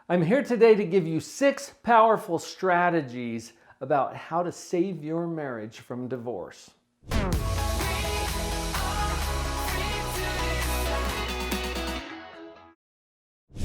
I'm here today to give you 6 powerful strategies about how to save your marriage from divorce.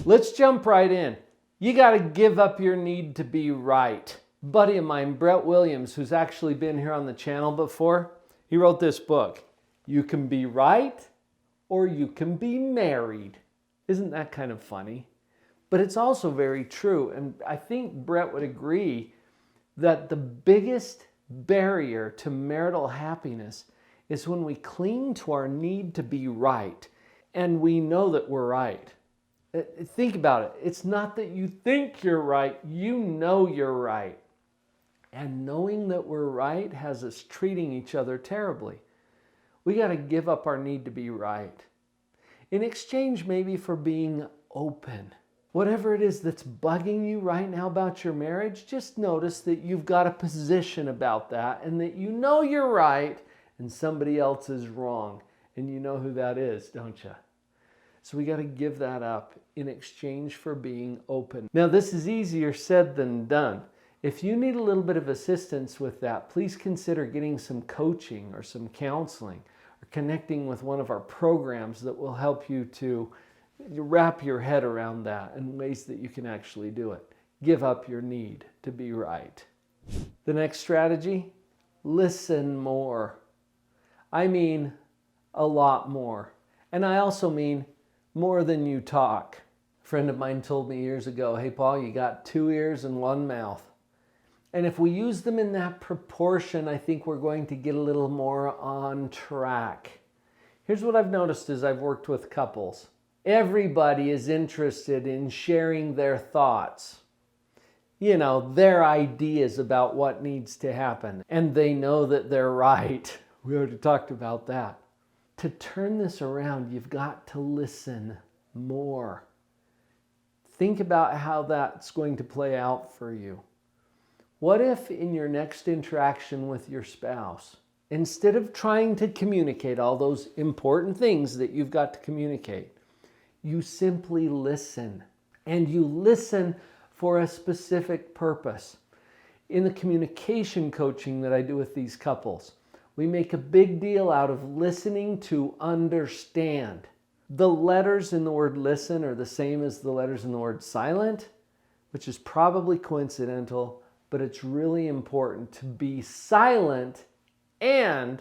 Let's jump right in. You got to give up your need to be right. A buddy of mine, Brett Williams, who's actually been here on the channel before, he wrote this book. You can be right or you can be married. Isn't that kind of funny? But it's also very true. And I think Brett would agree that the biggest barrier to marital happiness is when we cling to our need to be right and we know that we're right. Think about it. It's not that you think you're right, you know you're right. And knowing that we're right has us treating each other terribly. We got to give up our need to be right in exchange maybe for being open. Whatever it is that's bugging you right now about your marriage, just notice that you've got a position about that and that you know you're right and somebody else is wrong. And you know who that is, don't you? So we got to give that up in exchange for being open. Now, this is easier said than done. If you need a little bit of assistance with that, please consider getting some coaching or some counseling or connecting with one of our programs that will help you to wrap your head around that in ways that you can actually do it. Give up your need to be right. The next strategy, listen more. I mean a lot more. And I also mean more than you talk. A friend of mine told me years ago, hey Paul, you got 2 ears and 1 mouth. And if we use them in that proportion, I think we're going to get a little more on track. Here's what I've noticed as I've worked with couples. Everybody is interested in sharing their thoughts, their ideas about what needs to happen. And they know that they're right. We already talked about that. To turn this around, you've got to listen more. Think about how that's going to play out for you. What if in your next interaction with your spouse, instead of trying to communicate all those important things that you've got to communicate, you simply listen, and you listen for a specific purpose. In the communication coaching that I do with these couples, we make a big deal out of listening to understand. The letters in the word listen are the same as the letters in the word silent, which is probably coincidental, but it's really important to be silent and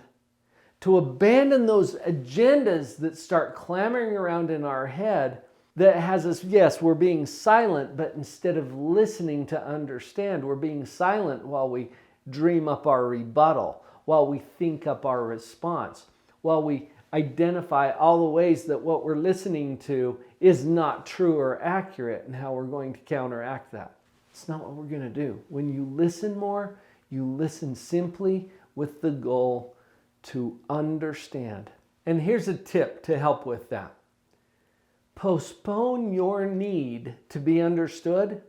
to abandon those agendas that start clamoring around in our head that has us, yes, we're being silent, but instead of listening to understand, we're being silent while we dream up our rebuttal, while we think up our response, while we identify all the ways that what we're listening to is not true or accurate and how we're going to counteract that. It's not what we're going to do. When you listen more, you listen simply with the goal to understand. And here's a tip to help with that. Postpone your need to be understood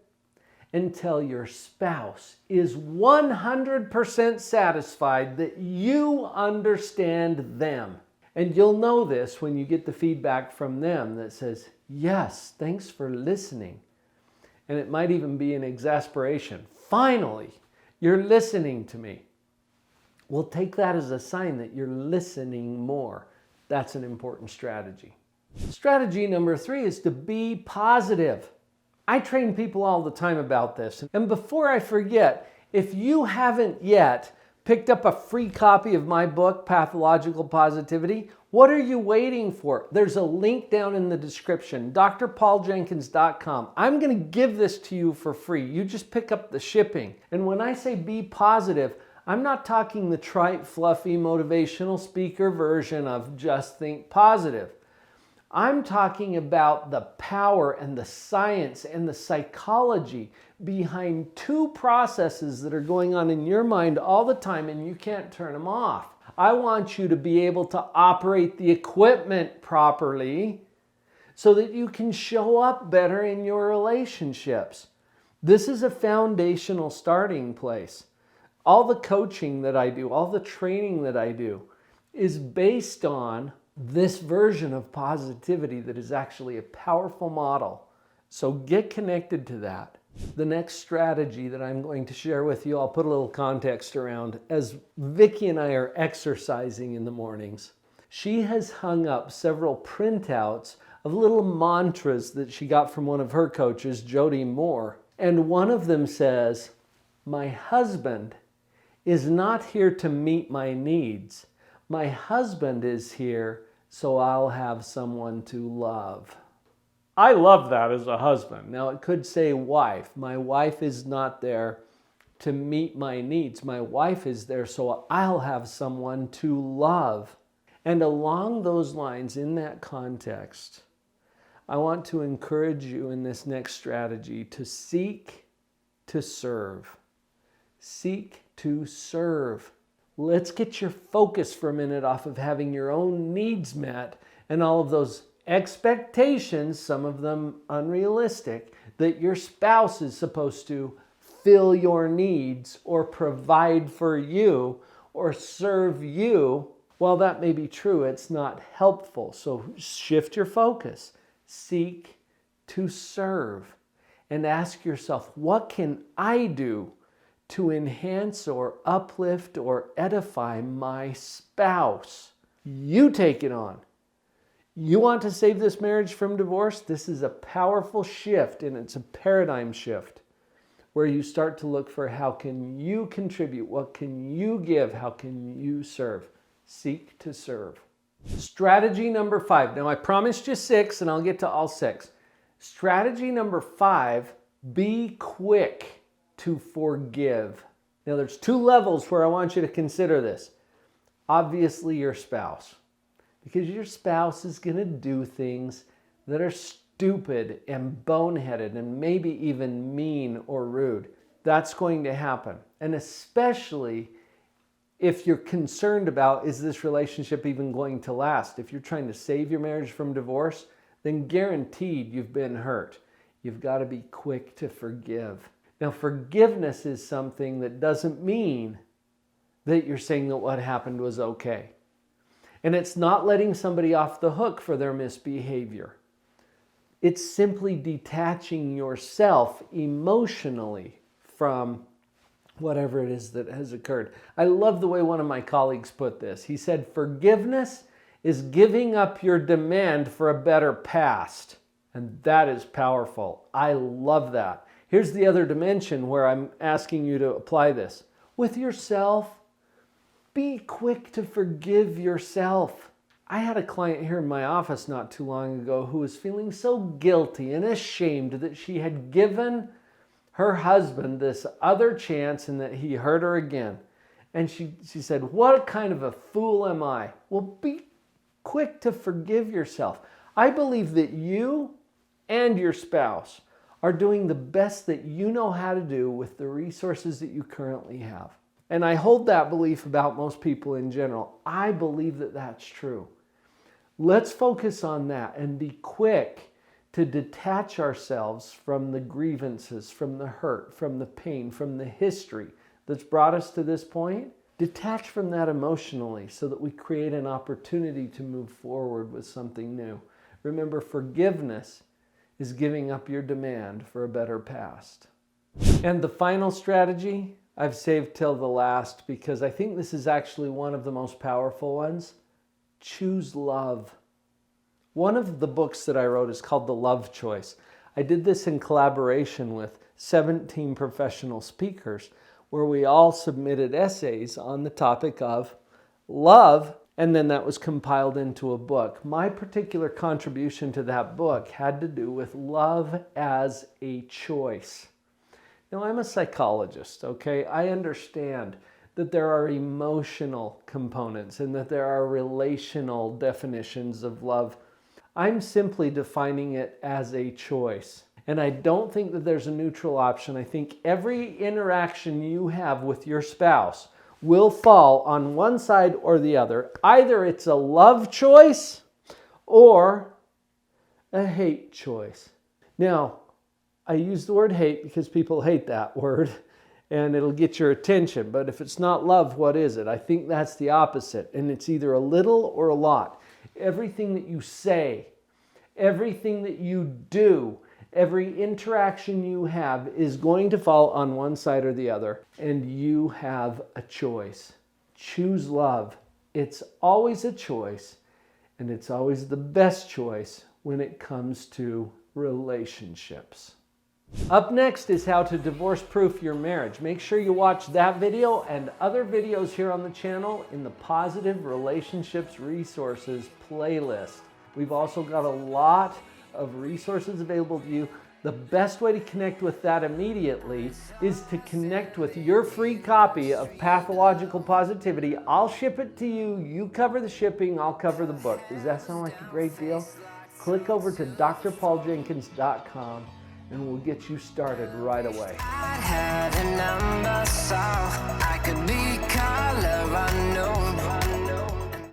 until your spouse is 100% satisfied that you understand them. And you'll know this when you get the feedback from them that says, yes, thanks for listening. And it might even be an exasperation. Finally, you're listening to me. We'll take that as a sign that you're listening more. That's an important strategy. Strategy number 3 is to be positive. I train people all the time about this. And before I forget, if you haven't yet picked up a free copy of my book, Pathological Positivity, what are you waiting for? There's a link down in the description, drpauljenkins.com. I'm going to give this to you for free. You just pick up the shipping. And when I say be positive, I'm not talking the trite, fluffy, motivational speaker version of just think positive. I'm talking about the power and the science and the psychology behind 2 processes that are going on in your mind all the time and you can't turn them off. I want you to be able to operate the equipment properly so that you can show up better in your relationships. This is a foundational starting place. All the coaching that I do, all the training that I do is based on this version of positivity that is actually a powerful model So get connected to that. The next strategy that I'm going to share with you, I'll put a little context around. As Vicki and I are exercising in the mornings, she has hung up several printouts of little mantras that she got from one of her coaches, Jody Moore. And one of them says, "My husband is not here to meet my needs. My husband is here so I'll have someone to love." I love that as a husband. Now it could say wife. My wife is not there to meet my needs. My wife is there so I'll have someone to love. And along those lines, in that context, I want to encourage you in this next strategy to seek to serve. Seek to serve. Let's get your focus for a minute off of having your own needs met and all of those expectations, some of them unrealistic, that your spouse is supposed to fill your needs or provide for you or serve you. While that may be true, it's not helpful. So shift your focus. Seek to serve and ask yourself, what can I do to enhance or uplift or edify my spouse? You take it on. You want to save this marriage from divorce? This is a powerful shift, and it's a paradigm shift where you start to look for how can you contribute, what can you give, how can you serve. Seek to serve. Strategy number 5. Now I promised you 6 and I'll get to all 6. Strategy number 5, be quick to forgive. Now there's 2 levels where I want you to consider this. Obviously your spouse. Because your spouse is going to do things that are stupid and boneheaded and maybe even mean or rude. That's going to happen. And especially if you're concerned about, is this relationship even going to last? If you're trying to save your marriage from divorce, then guaranteed you've been hurt. You've got to be quick to forgive. Now, forgiveness is something that doesn't mean that you're saying that what happened was okay. And it's not letting somebody off the hook for their misbehavior. It's simply detaching yourself emotionally from whatever it is that has occurred. I love the way one of my colleagues put this. He said, forgiveness is giving up your demand for a better past. And that is powerful. I love that. Here's the other dimension where I'm asking you to apply this. With yourself, be quick to forgive yourself. I had a client here in my office not too long ago who was feeling so guilty and ashamed that she had given her husband this other chance and that he hurt her again. And she said, what kind of a fool am I? Well, be quick to forgive yourself. I believe that you and your spouse are doing the best that you know how to do with the resources that you currently have. And I hold that belief about most people in general. I believe that that's true. Let's focus on that and be quick to detach ourselves from the grievances, from the hurt, from the pain, from the history that's brought us to this point. Detach from that emotionally so that we create an opportunity to move forward with something new. Remember, forgiveness is giving up your demand for a better past. And the final strategy I've saved till the last because I think this is actually one of the most powerful ones. Choose love. One of the books that I wrote is called The Love Choice. I did this in collaboration with 17 professional speakers where we all submitted essays on the topic of love, and then that was compiled into a book. My particular contribution to that book had to do with love as a choice. Now, I'm a psychologist, okay? I understand that there are emotional components and that there are relational definitions of love. I'm simply defining it as a choice. And I don't think that there's a neutral option. I think every interaction you have with your spouse will fall on one side or the other. Either it's a love choice or a hate choice. Now, I use the word hate because people hate that word and it'll get your attention. But if it's not love, what is it? I think that's the opposite. And it's either a little or a lot. Everything that you say, everything that you do, Every interaction you have is going to fall on one side or the other, and you have a choice. Choose love. It's always a choice, and it's always the best choice when it comes to relationships. Up next is how to divorce-proof your marriage. Make sure you watch that video and other videos here on the channel in the Positive Relationships Resources playlist. We've also got a lot of resources available to you. The best way to connect with that immediately is to connect with your free copy of Pathological Positivity. I'll ship it to you. You cover the shipping, I'll cover the book. Does that sound like a great deal? Click over to drpauljenkins.com and we'll get you started right away. I had a number so I could be color